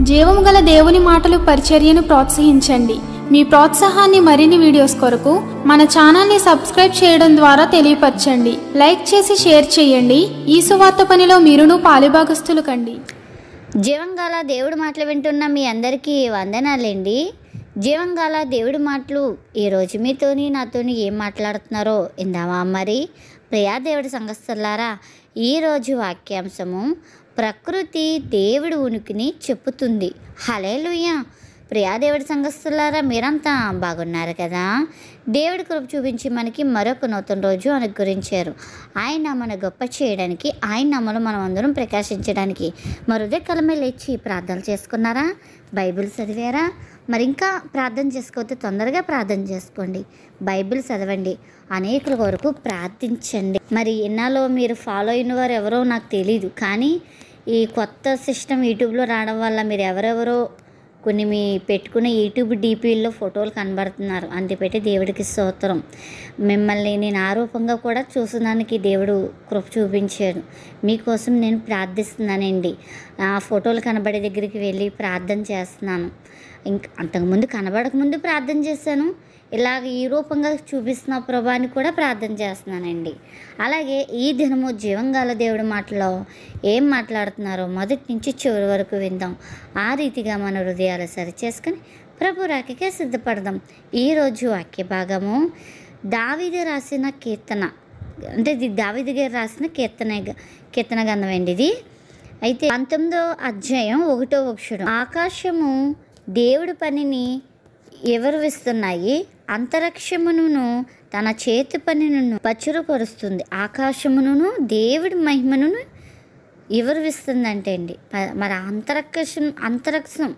జీవము గల దేవుని మాటలు పరిచర్యను ప్రోత్సహించండి. మీ ప్రోత్సాహాన్ని మరిన్ని వీడియోస్ కొరకు మన ఛానల్ని సబ్స్క్రైబ్ చేయడం ద్వారా తెలియపరచండి. లైక్ చేసి షేర్ చేయండి. ఈ సువార్త పనిలో మీరును పాలుభాగస్తులు కండి. జీవంగాల దేవుడి మాటలు వింటున్న మీ అందరికీ వందనాలండి. జీవంగాల దేవుడి మాటలు ఈరోజు మీతోని నాతోని ఏం మాట్లాడుతున్నారో ఇందామా మరి. ప్రియా దేవుడి సంఘస్థులారా, ఈరోజు వాక్యాంశము ప్రకృతి దేవుడి ఉనికిని చెప్పుతుంది. హల్లెలూయా. ప్రియా దేవుడి సంఘస్థులారా, మీరంతా బాగున్నారు కదా. దేవుడి కృప చూపించి మనకి మరొక నూతన రోజు అనుగ్రహించారు. ఆయన మన గొప్ప చేయడానికి, ఆయన నామములో మనం అందరం ప్రకాశించడానికి మరుదే కలమే లేచి ప్రార్థన చేసుకున్నారా? బైబిల్ చదివారా? మరి ఇంకా ప్రార్థన చేసుకోవద్దు, తొందరగా ప్రార్థన చేసుకోండి. బైబిల్ చదవండి, అనేకుల వరకు ప్రార్థించండి. మరి ఎన్నాలో మీరు ఫాలో అయిన వారు ఎవరో నాకు తెలీదు, కానీ ఈ కొత్త సిస్టమ్ యూట్యూబ్లో రావడం వల్ల మీరు ఎవరెవరో కొన్ని మీ పెట్టుకునే యూట్యూబ్ డీపీల్లో ఫోటోలు కనబడుతున్నారు. అందుపెట్టి దేవుడికి స్తోత్రం. మిమ్మల్ని నేను ఆరూపంగా కూడా చూసేదానికి దేవుడు కృప చూపించాడు. మీకోసం నేను ప్రార్థిస్తున్నానండి. ఆ ఫోటోలు కనబడే దగ్గరికి వెళ్ళి ప్రార్థన చేస్తున్నాను. ఇంకా అంతకుముందు కనబడకముందు ప్రార్థన చేశాను. ఇలాగ ఈ రూపంగా చూపిస్తున్న ప్రభాని కూడా ప్రార్థన చేస్తున్నానండి. అలాగే ఈ దినము జీవంగాల దేవుడి మాటలో ఏం మాట్లాడుతున్నారో మొదటి నుంచి చివరి వరకు విందాం. ఆ రీతిగా మన హృదయాలు సరి చేసుకుని ప్రభు రాకకే సిద్ధపడదాం. ఈరోజు వాక్య భాగము దావీదు రాసిన కీర్తన, అంటే ఇది దావీదు గారు రాసిన కీర్తన గ్రంథం అండి ఇది. అయితే 19వ అధ్యాయం 1వ వచనం, ఆకాశము దేవుడి పనిని వివరిస్తున్నాయి, అంతరిక్షమును తన చేతి పనిను పచ్చురపరుస్తుంది. ఆకాశమును దేవుడి మహిమను వివరిస్తుందంటే అండి. మరి అంతరిక్షం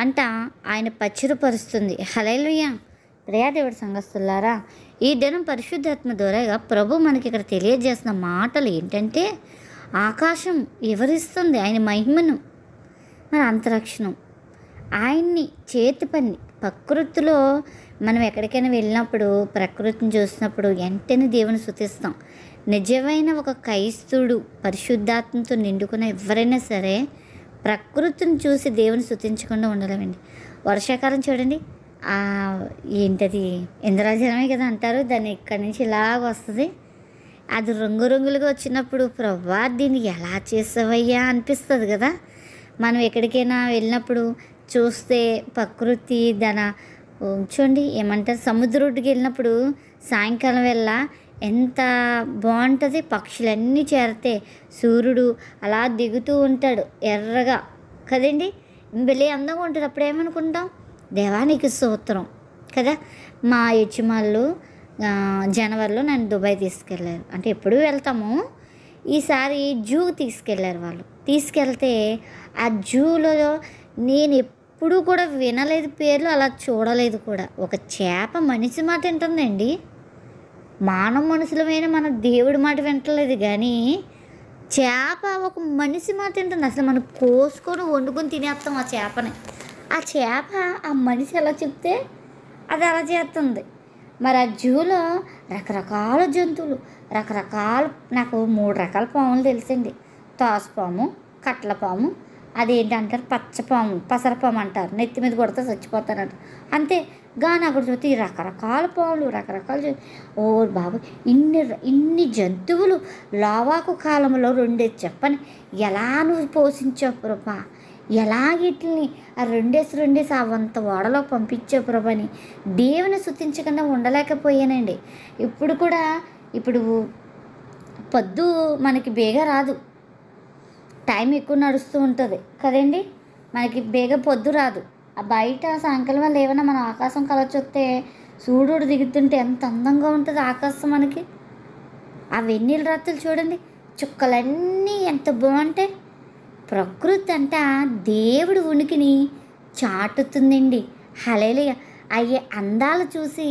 అంట ఆయన పచ్చురపరుస్తుంది. హల్లెలూయా. ప్రియా దేవుడి సంఘస్థులారా, ఈ దినం పరిశుద్ధాత్మ ద్వారాగా ప్రభు మనకి ఇక్కడ తెలియజేసిన మాటలు ఏంటంటే, ఆకాశం వివరిస్తుంది ఆయన మహిమను, మరి అంతరిక్షం ఆయన్ని చేతి పని. ప్రకృతిలో మనం ఎక్కడికైనా వెళ్ళినప్పుడు ప్రకృతిని చూసినప్పుడు వెంటనే దేవుని స్తుతిస్తాం. నిజమైన ఒక క్రైస్తవుడు పరిశుద్ధాత్మతో నిండుకున్న ఎవరైనా సరే ప్రకృతిని చూసి దేవుని స్తుతించకుండా ఉండలేమండి. వర్షాకాలం చూడండి, ఏంటది ఇంద్రజలమే కదా అంటారు, దాన్ని ఇక్కడి నుంచి ఇలాగ వస్తుంది. అది రంగురంగులుగా వచ్చినప్పుడు ప్రభువా దీన్ని ఎలా చేసావయ్యా అనిపిస్తుంది కదా. మనం ఎక్కడికైనా వెళ్ళినప్పుడు చూస్తే ప్రకృతి చూడండి, ఏమంటారు, సముద్రుడికి వెళ్ళినప్పుడు సాయంకాలం వేళ ఎంత బాగుంటుంది. పక్షులన్నీ చేరితే సూర్యుడు అలా దిగుతూ ఉంటాడు ఎర్రగా కదండి, భలే అందంగా ఉంటుంది. అప్పుడు ఏమనుకుంటాం, దేవానికి స్తోత్రం కదా. మా యజమానులు జనవరిలో నన్ను దుబాయ్ తీసుకెళ్ళారు. అంటే ఎప్పుడు వెళ్తాము, ఈసారి జూ తీసుకెళ్ళారు వాళ్ళు. తీసుకెళ్తే ఆ జూలో నేను ఎప్పుడు కూడా వినలేదు పేర్లు, అలా చూడలేదు కూడా. ఒక చేప మనిషి మాట వింటుందండి. మానవ మనుషులమైన మన దేవుడి మాట వింటలేదు, కానీ చేప ఒక మనిషి మాట వింటుంది. అసలు మనం కోసుకొని వండుకొని తినేస్తాం ఆ చేపని. ఆ చేప ఆ మనిషి ఎలా చెప్తే అది అలా చేస్తుంది. మరి ఆ జూలో రకరకాల జంతువులు, నాకు 3 రకాల పాములు తెలుసండి. తోసపాము, కట్లపాము, అదేంటంటారు పచ్చపాము, పసరపాము అంటారు. నెత్తి మీద కొడితే చచ్చిపోతారంట. అంతే కానీ అక్కడ చూస్తే ఈ రకరకాల పాములు, రకరకాల ఓ బాబు, ఇన్ని జంతువులు లావాకు కాలంలో 2 చెప్పని ఎలా నువ్వు పోషించావు ప్రభా, ఎలాగిట్లని ఆ 2 అవంత ఓడలో పంపించావు ప్రభని దేవుని స్తుతించకుండా ఉండలేకపోయానండి. ఇప్పుడు పొద్దు మనకి బేగా రాదు, టైం ఎక్కువ నడుస్తూ ఉంటుంది కదండి. మనకి బేగ పొద్దు రాదు. ఆ బయట సాయంకాలం వల్ల ఏమైనా మన ఆకాశం కల చూస్తే సూర్యుడు దిగుతుంటే ఎంత అందంగా ఉంటుంది ఆకాశం మనకి. ఆ వెన్నెల రాత్రులు చూడండి, చుక్కలన్నీ ఎంత బాగుంటాయి. ప్రకృతి అంట దేవుడి ఉనికిని చాటుతుందండి. హల్లెలూయా. అయ్యే అందాలు చూసి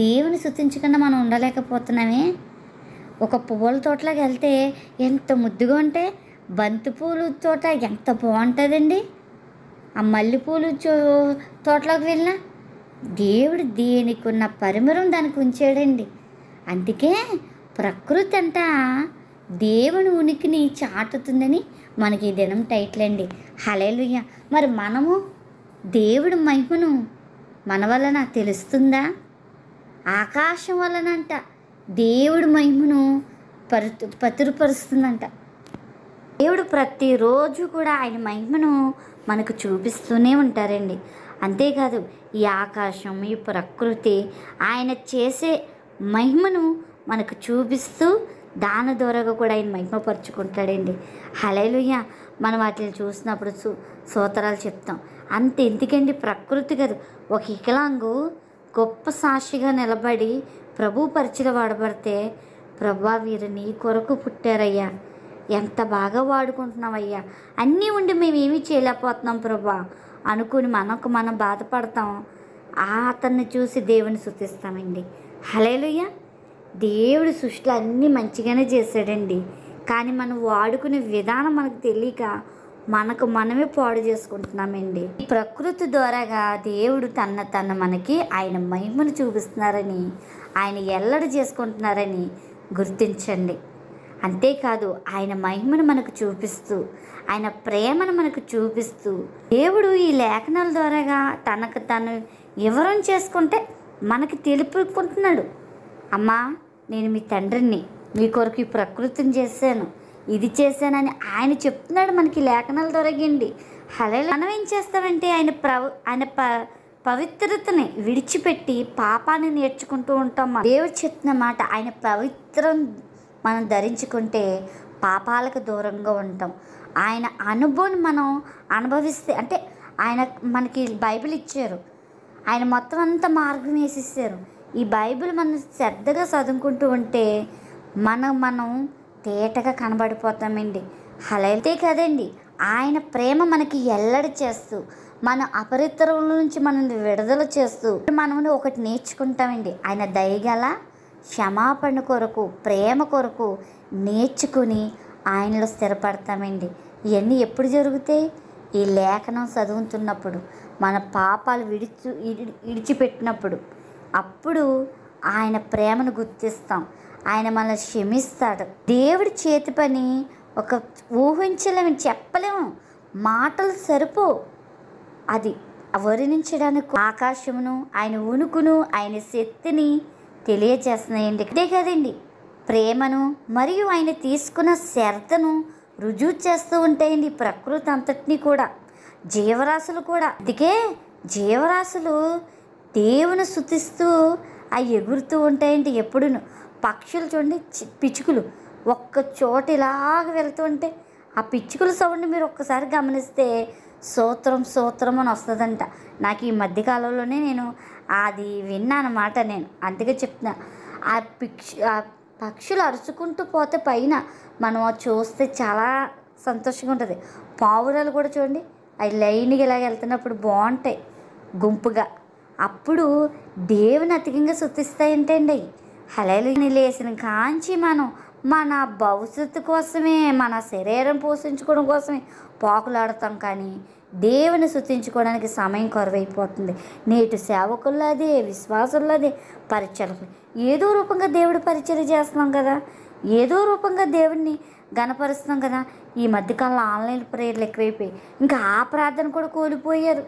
దేవుని స్తుతించకుండా మనం ఉండలేకపోతున్నామే. ఒక పువ్వుల తోటలోకి వెళ్తే ఎంత ముద్దుగా ఉంటాయి. బంతిపూలు తోట ఎంత బాగుంటుందండి. ఆ మల్లెపూలు తోటలోకి వెళ్ళినా దేవుడు దేనికి ఉన్న పరిమళం దానికి ఉంచాడండి. అందుకే ప్రకృతి అంట దేవుని ఉనికిని చాటుతుందని మనకి ఈ దినం టైటిల్ అండి. హల్లెలూయా. మరి మనము దేవుడి మహిమను మన వలన తెలుస్తుందా? ఆకాశం వలనంట దేవుడి మహిమను పతురుపరుస్తుందంట. దేవుడు ప్రతిరోజు కూడా ఆయన మహిమను మనకు చూపిస్తూనే ఉంటారండి. అంతేకాదు ఈ ఆకాశం, ఈ ప్రకృతి ఆయన చేసే మహిమను మనకు చూపిస్తూ దాని ద్వారా కూడా ఆయన మహిమపరుచుకుంటాడండి. హల్లెలూయా. మనం వాటిని చూసినప్పుడు స్తోత్రాలు చెప్తాం. అంత ఎందుకండి, ప్రకృతి కాదు, ఒక వికలాంగు గొప్ప సాక్షిగా నిలబడి ప్రభు పరిచయం వాడబడితే, ప్రభా వీరు నీ కొరకు పుట్టారయ్యా, ఎంత బాగా వాడుకుంటున్నామయ్యా, అన్నీ ఉండి మేము ఏమీ చేయలేకపోతున్నాం ప్రభా అనుకుని మనం బాధపడతాం. అతన్ని చూసి దేవుని స్తుతిస్తామండి. హల్లెలూయా. దేవుడి సృష్టిలో అన్నీ మంచిగానే చేశాడండి. కానీ మనం వాడుకునే విధానం మనకు తెలియక మనమే పాడు చేసుకుంటున్నామండి. ఈ ప్రకృతి ద్వారాగా దేవుడు తన మనకి ఆయన మహిమను చూపిస్తున్నారని, ఆయన ఎల్లడి చేసుకుంటున్నారని గుర్తించండి. అంతేకాదు ఆయన మహిమను మనకు చూపిస్తూ, ఆయన ప్రేమను మనకు చూపిస్తూ దేవుడు ఈ లేఖనాల ద్వారాగా తనకు తను వివరం చేసుకుంటే మనకి తెలుపుకుంటున్నాడు. అమ్మా, నేను మీ తండ్రిని, మీ కొరకు ఈ ప్రకృతిని చేశాను, ఇది చేశానని ఆయన చెప్తున్నాడు మనకి లేఖనాల దొరకండి. హల్లెలూయా. మనం ఏం చేస్తామంటే ఆయన పవిత్రతని విడిచిపెట్టి పాపాన్ని నేర్చుకుంటూ ఉంటాం. దేవుడు చెప్తున్న మాట, ఆయన పవిత్రం మనం ధరించుకుంటే పాపాలకు దూరంగా ఉంటాం. ఆయన అనుభవం మనం అనుభవిస్తే, అంటే ఆయన మనకి బైబిల్ ఇచ్చారు, ఆయన మొత్తం అంతా మార్గం వేసిస్తారు. ఈ బైబిల్ మనం శ్రద్ధగా చదువుకుంటూ ఉంటే మనం తేటగా కనబడిపోతామండి. హల్లెలూయా కదండి. ఆయన ప్రేమ మనకి ఎల్లడి చేస్తూ, మన అపరిత్రముల నుంచి మనల్ని విడుదల చేస్తూ మనం ఒకటి నేర్చుకుంటామండి. ఆయన దయగల క్షమాపణ కొరకు, ప్రేమ కొరకు నేర్చుకుని ఆయనలో స్థిరపడతామండి. ఇవన్నీ ఎప్పుడు జరుగుతాయి? ఈ లేఖనం చదువుతున్నప్పుడు, మన పాపాలు విడిచిపెట్టినప్పుడు. అప్పుడు ఆయన ప్రేమను గుర్తిస్తాం. ఆయన మనల్ని క్షమిస్తాడు. దేవుడి చేతి పని ఒక ఊహించలేము, చెప్పలేము, మాటలు సరిపో అది వర్ణించడానికి. ఆకాశమును, ఆయన ఉనుకును, ఆయన శక్తిని తెలియజేస్తున్నాయండి. ఇదే కదండి ప్రేమను మరియు ఆయన తీసుకున్న శ్రద్ధను రుజువు చేస్తూ ఉంటాయండి. ప్రకృతి అంతటినీ కూడా, జీవరాశులు కూడా. అందుకే జీవరాశులు దేవుని స్తుతిస్తూ అవి ఎగురుతూ ఉంటాయండి ఎప్పుడును. పక్షులు చూడండి, పిచ్చుకలు ఒక్క చోట ఇలాగ వెళ్తూ ఉంటే ఆ పిచ్చుకల సౌండ్ మీరు ఒక్కసారి గమనిస్తే సూత్రం అని వస్తుందంట. నాకు ఈ మధ్యకాలంలోనే నేను అది విన్నానమాట. నేను అందుకే చెప్తున్నా, ఆ పక్షులు అరుచుకుంటూ పోతే పైన మనం చూస్తే చాలా సంతోషంగా ఉంటుంది. పావురాలు కూడా చూడండి, అవి లైన్గా ఇలాగ వెళ్తున్నప్పుడు బాగుంటాయి గుంపుగా. అప్పుడు దేవుని అధికంగా స్తుతిస్తాయంటండి. హల్లెలూయా. లేచిన కాంచి మన భవిష్యత్తు కోసమే, మన శరీరం పోషించుకోవడం కోసమే పాకులాడతాం. కానీ దేవుని స్తుతించుకోవడానికి సమయం కరువైపోతుంది. నేటి సేవకుల్లో అదే, విశ్వాసుల్లో అదే, పరిచర్లు ఏదో రూపంగా దేవుడి పరిచర్య చేస్తున్నాం కదా, ఏదో రూపంగా దేవుడిని గణపరుస్తున్నాం కదా. ఈ మధ్యకాలంలో ఆన్లైన్ ప్రేయర్లు ఎక్కువైపోయి ఇంకా ఆ ప్రార్థన కూడా కోల్పోయారు.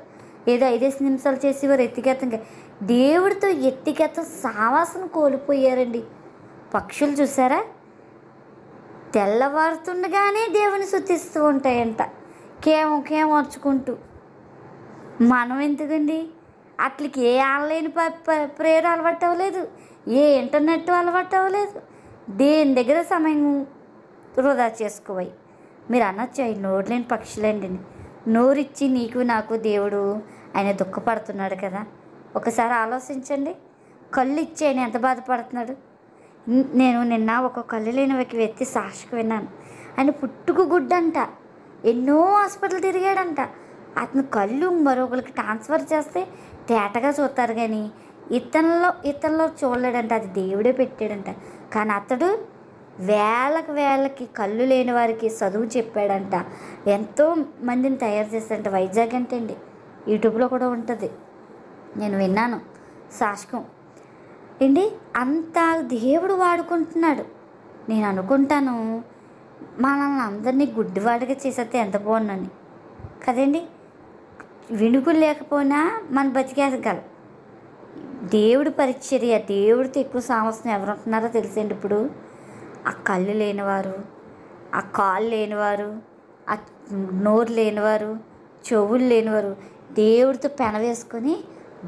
ఏదో 5 నిమిషాలు చేసేవారు ఎత్తికెత్తంగా. దేవుడితో ఎత్తికెత్తం సావాసన కోల్పోయారండి. పక్షులు చూసారా, తెల్లవారుతుండగానే దేవుని స్తుతిస్తూ ఉంటాయంట, కేవం అరుచుకుంటూ. మనం ఎందుకండి అట్లకి ఏ ఆన్లైన్ ప్రేయర్ అలవాటు అవ్వలేదు, ఏ ఇంటర్నెట్ అలవాటు అవ్వలేదు. దేని దగ్గర సమయం వృధా చేసుకోవాలి. మీరు అనొచ్చు, అవి నోరులేని పక్షులండి. నోరిచ్చి నీకు నాకు దేవుడు ఆయన దుఃఖపడుతున్నాడు కదా. ఒకసారి ఆలోచించండి, కళ్ళు ఇచ్చి ఆయన ఎంత బాధపడుతున్నాడు. నేను నిన్న ఒక కళ్ళు లేని వ్యక్తి సాక్షికి విన్నాను. ఆయన పుట్టుకు గుడ్డంట, ఎన్నో హాస్పిటల్ తిరిగాడంట. అతను కళ్ళు మరొకరికి ట్రాన్స్ఫర్ చేస్తే తేటగా చూస్తారు, కానీ ఇతనిలో చూడలేడంట. అది దేవుడే పెట్టాడంట. కానీ అతడు వేలకి కళ్ళు లేని వారికి చదువు చెప్పాడంట. ఎంతో మందిని తయారు చేశాడంట. వైజాగ్ అంటే అండి, యూట్యూబ్లో కూడా ఉంటుంది, నేను విన్నాను సాక్షికం ఏంటి. అంత దేవుడు వాడుకుంటున్నాడు. నేను అనుకుంటాను మనల్ని అందరినీ గుడ్డివాడిగా చేసేస్తే ఎంత బాగుందని కదండి. వినుకులు లేకపోయినా మన బతికేయగలం. దేవుడి పరిచర్య, దేవుడితో ఎక్కువ సామర్థ్యం ఎవరు ఉంటున్నారో తెలుసండి. ఇప్పుడు ఆ కళ్ళు లేనివారు, ఆ కాళ్ళు లేనివారు, ఆ నోరు లేనివారు, చెవులు లేనివారు దేవుడితో పెన వేసుకొని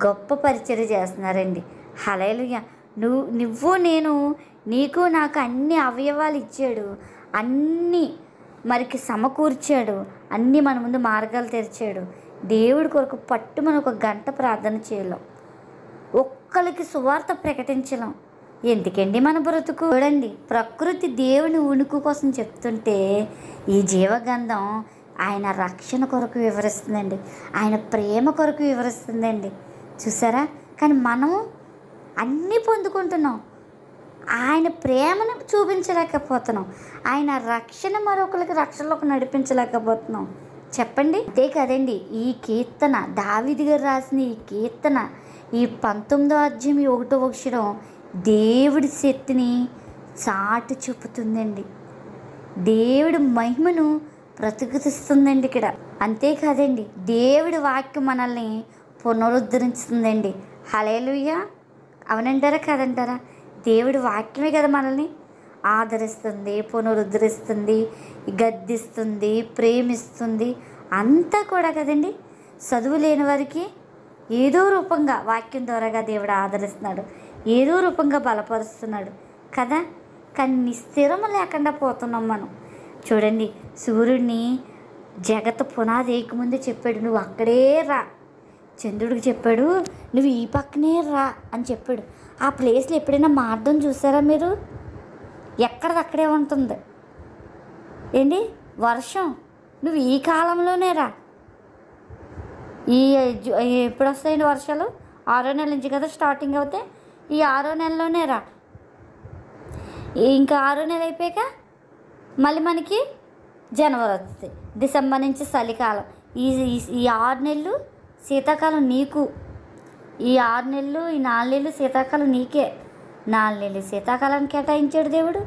గొప్ప పరిచర్య చేస్తున్నారండి. హల్లెలూయా. నువ్వు నేను, నీకు నాకు అన్ని అవయవాలు ఇచ్చాడు, అన్నీ మరికి సమకూర్చాడు, అన్నీ మన ముందు మార్గాలు తెరిచాడు. దేవుడి కొరకు పట్టుమని ఒక గంట ప్రార్థన చేయలేం, ఒక్కరికి సువార్త ప్రకటించలేం. ఎందుకండి మన బ్రతుకు? చూడండి, ప్రకృతి దేవుని ఉనికి కోసం చెప్తుంటే ఈ జీవగంధం ఆయన రక్షణ కొరకు వివరిస్తుందండి, ఆయన ప్రేమ కొరకు వివరిస్తుందండి. చూసారా? కానీ మనము అన్నీ పొందుకుంటున్నాం, ఆయన ప్రేమను చూపించలేకపోతున్నాం, ఆయన రక్షణ మరొకరికి రక్షణలోకి నడిపించలేకపోతున్నాం. చెప్పండి. అంతే కదండి. ఈ కీర్తన దావీదు గారు రాసిన ఈ కీర్తన, ఈ 19వ అధ్యాయం 1వ అక్షరం దేవుడి శక్తిని చాటు చూపుతుందండి, దేవుడి మహిమను ప్రతిఘటిస్తుందండి ఇక్కడ. అంతేకాదండి, దేవుడి వాక్యం మనల్ని పునరుద్ధరిస్తుందండి. హల్లెలూయా. అవునంటారా కాదంటారా? దేవుడి వాక్యమే కదా మనల్ని ఆదరిస్తుంది, పునరుద్ధరిస్తుంది, గద్దిస్తుంది, ప్రేమిస్తుంది, అంతా కూడా కదండి. చదువు లేని వారికి ఏదో రూపంగా వాక్యం ద్వారాగా దేవుడు ఆదరిస్తున్నాడు, ఏదో రూపంగా బలపరుస్తున్నాడు కదా. కానీ స్థిరము లేకుండా పోతున్నాం మనం. చూడండి, సూర్యుడిని జగత్ పునాది వేయకముందే చెప్పాడు, నువ్వు అక్కడే రా. చంద్రుడికి చెప్పాడు, నువ్వు ఈ పక్కనే రా అని చెప్పాడు. ఆ ప్లేస్లో ఎప్పుడైనా మార్గం చూసారా మీరు? ఎక్కడిదక్కడే ఉంటుంది ఏంటి. వర్షం నువ్వు ఈ కాలంలోనే రా. ఎప్పుడు వస్తాయండి వర్షాలు? 6వ నెల నుంచి కదా స్టార్టింగ్ అవుతాయి. ఈ 6వ నెలలోనే రా. ఇంకా 6వ నెల అయిపోయాక మళ్ళీ మనకి జనవరి వస్తుంది, డిసెంబర్ నుంచి చలికాలం. ఈ 6 నెలలు శీతాకాలం నీకు, ఈ 6 నెలలు, ఈ 4 నెలలు శీతాకాలం నీకే. 4 నెలలు శీతాకాలం కేటాయించాడు దేవుడు,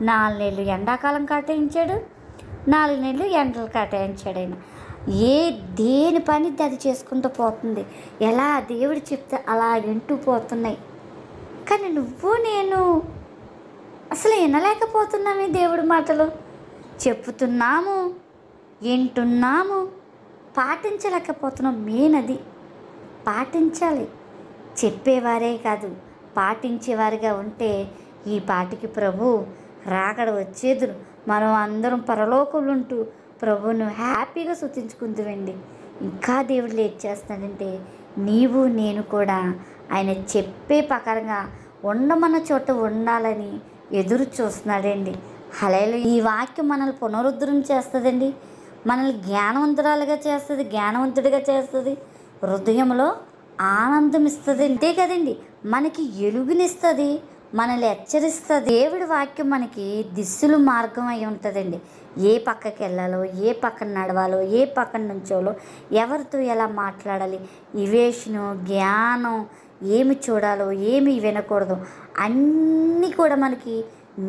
4 నెలలు ఎండాకాలం కేటాయించాడు, 4 నెలలు ఎండలు కేటాయించాడు. ఆయన దేని పని అది చేసుకుంటూ పోతుంది. ఎలా దేవుడు చెప్తే అలా వింటూ పోతున్నాయి. కానీ నువ్వు నేను అసలు వినలేకపోతున్నామే దేవుడి మాటలు. చెప్పుతున్నాము, వింటున్నాము, పాటించలేకపోతున్నాం. మెయిన్ అది పాటించాలి. చెప్పేవారే కాదు, పాటించేవారిగా ఉంటే ఈ పాటికి ప్రభు రాకడ వచ్చేదురు. మనం అందరం పరలోకంలో ఉంటూ ప్రభువును హ్యాపీగా స్తుతించుకుందామండి. ఇంకా దేవుడు లేట్ చేస్తాడంటే నీవు నేను కూడా ఆయన చెప్పే ప్రకారంగా ఉండమన్న చోట ఉండాలని ఎదురు చూస్తున్నాడండి. హల్లెలూయా. ఈ వాక్యం మనల్ని పునరుద్ధరణ చేస్తుందండి, మనల్ని జ్ఞానవంతురాలుగా చేస్తుంది, జ్ఞానవంతుడిగా చేస్తుంది, హృదయంలో ఆనందం ఇస్తుంది. అంతే కదండి, మనకి ఎలుగునిస్తుంది, మనల్ని హెచ్చరిస్తుంది. దేవుడి వాక్యం మనకి దిశలు మార్గం అయి ఉంటుందండి. ఏ పక్కకి వెళ్ళాలో, ఏ పక్కన నడవాలో, ఏ పక్కన నుంచోలో, ఎవరితో ఎలా మాట్లాడాలి, ఇవేషను జ్ఞానం, ఏమి చూడాలో, ఏమి వినకూడదు, అన్నీ కూడా మనకి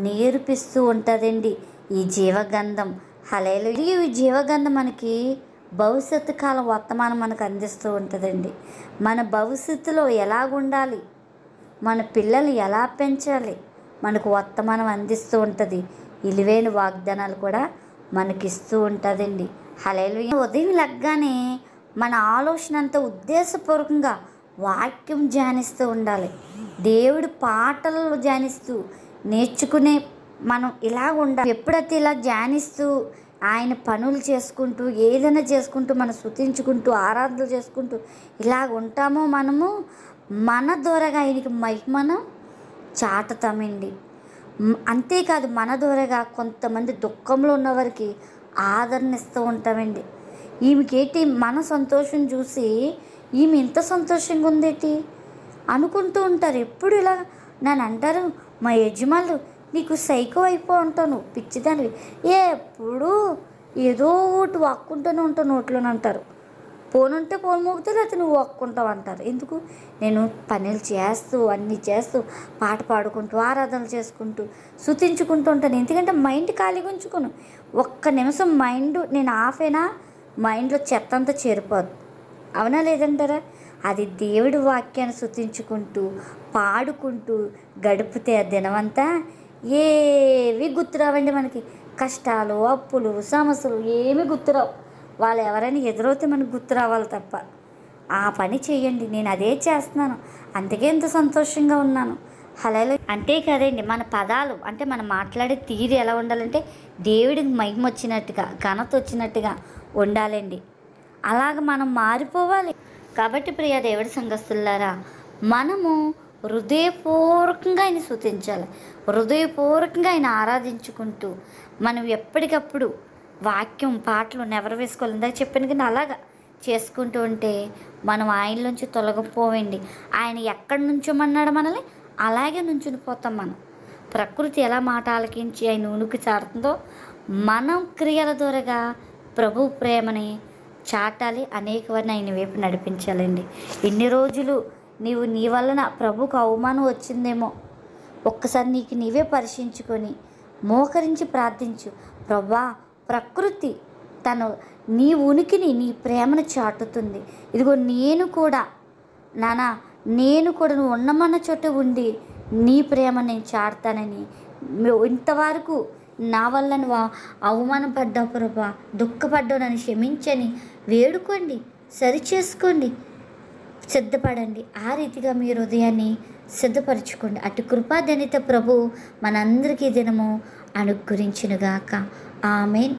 నేర్పిస్తూ ఉంటుందండి ఈ జీవగంధం. హల్లెలూయా. ఈ జీవగంధం మనకి భవిష్యత్తు కాలం వర్తమానం మనకు అందిస్తూ ఉంటుందండి. మన భవిష్యత్తులో ఎలాగుండాలి, మన పిల్లలు ఎలా పెంచాలి, మనకు వర్తమానం అందిస్తూ ఉంటుంది. విలువైన వాగ్దానాలు కూడా మనకిస్తూ ఉంటుందండి. హల్లెలూయా. ఉదయం లెగ్గానే మన ఆలోచన అంతా ఉద్దేశపూర్వకంగా వాక్యం ధ్యానిస్తూ ఉండాలి. దేవుడి పాటలు ధ్యానిస్తూ నేర్చుకునే మనం ఇలా ఉండాలి. ఎప్పుడైతే ఇలా ధ్యానిస్తూ ఆయన పనులు చేసుకుంటూ ఏదైనా చేసుకుంటూ మనం స్తుతించుకుంటూ ఆరాధనలు చేసుకుంటూ ఇలా ఉంటామో మనము మన ద్వారాగా ఆయనకి మహిమను చాటుతామండి. అంతేకాదు, మన ద్వారాగా కొంతమంది దుఃఖంలో ఉన్నవారికి ఆదరణ ఇస్తూ ఉంటామండి. ఈమెకేంటి మన సంతోషం చూసి ఈమె ఇంత సంతోషంగా ఉందేంటి అనుకుంటూ ఉంటారు. ఎప్పుడు ఇలా నన్ను అంటారు మా యజమానులు, నీకు సైకో అయిపో ఉంటాను, పిచ్చిదానివి, ఎప్పుడు ఏదో ఒకటి వాక్కుంటూనే ఉంటాను నోట్లోనే అంటారు. ఫోన్ ఉంటే ఫోన్ మోగుతుంది, లేకపోతే నువ్వు ఒక్కుంటావు అంటారు. ఎందుకు? నేను పనులు చేస్తూ అన్నీ చేస్తూ పాట పాడుకుంటూ ఆరాధనలు చేసుకుంటూ స్తుతించుకుంటూ ఉంటాను. ఎందుకంటే మైండ్ ఖాళీగా ఉంచుకోను. ఒక్క నిమిషం మైండ్ నేను ఆఫ్ అయినా మైండ్లో చెత్త అంతా చేరిపోదు. అవునా లేదంటారా? అది దేవుడి వాక్యాన్ని స్తుతించుకుంటూ పాడుకుంటూ గడిపితే ఆ దినమంతా ఏవి గుర్తురావండి మనకి. కష్టాలు, అప్పులు, సమస్యలు ఏమీ గుర్తురావు. వాళ్ళు ఎవరైనా ఎదురవుతే మనకు గుర్తు రావాలి తప్ప. ఆ పని చేయండి. నేను అదే చేస్తున్నాను, అందుకే ఎంత సంతోషంగా ఉన్నాను. హల్లెలూయా. అంతే కదండి, మన పదాలు అంటే మనం మాట్లాడే తీరు ఎలా ఉండాలంటే దేవుడికి మహిమ వచ్చినట్టుగా, ఘనత వచ్చినట్టుగా ఉండాలండి. అలాగ మనం మారిపోవాలి. కాబట్టి ప్రియ దేవుడి సంఘస్థులారా, మనము హృదయపూర్వకంగా ఆయన స్తుతించాలి. హృదయపూర్వకంగా ఆయన ఆరాధించుకుంటూ మనం ఎప్పటికప్పుడు వాక్యం పాటలు నెవరు వేసుకోవాలి. ఇందాక చెప్పాను కానీ అలాగా చేసుకుంటూ ఉంటే మనం ఆయనలోంచి తొలగిపోవండి. ఆయన ఎక్కడి నుంచోమన్నాడు మనల్ని అలాగే నుంచుని పోతాం. మనం ప్రకృతి ఎలా మాట ఆలకించి ఆయన ఉనికి చాడుతుందో మనం క్రియల ద్వారాగా ప్రభు ప్రేమని చాటాలి. అనేక వారిని ఆయన వైపు నడిపించాలండి. ఇన్ని రోజులు నీవు నీ వలన ప్రభుకు అవమానం వచ్చిందేమో, ఒక్కసారి నీకు నీవే పరీక్షించుకొని మోకరించి ప్రార్థించు. ప్రభా, ప్రకృతి నీ ఉనికిని నీ ప్రేమను చాటుతుంది. ఇదిగో నేను కూడా నువ్వు ఉన్నమన్న చోట ఉండి నీ ప్రేమ నేను చాటుతానని, ఇంతవరకు నా వల్ల నువ్వు అవమానపడ్డావు ప్రభా, దుఃఖపడ్డావు, నన్ను క్షమించని వేడుకోండి, సరిచేసుకోండి, సిద్ధపడండి. ఆ రీతిగా మీ హృదయాన్ని సిద్ధపరచుకోండి. అటు కృపాధనిత ప్రభు మనందరికీ దినము అనుగ్రహించునుగాక. ఆమేన్,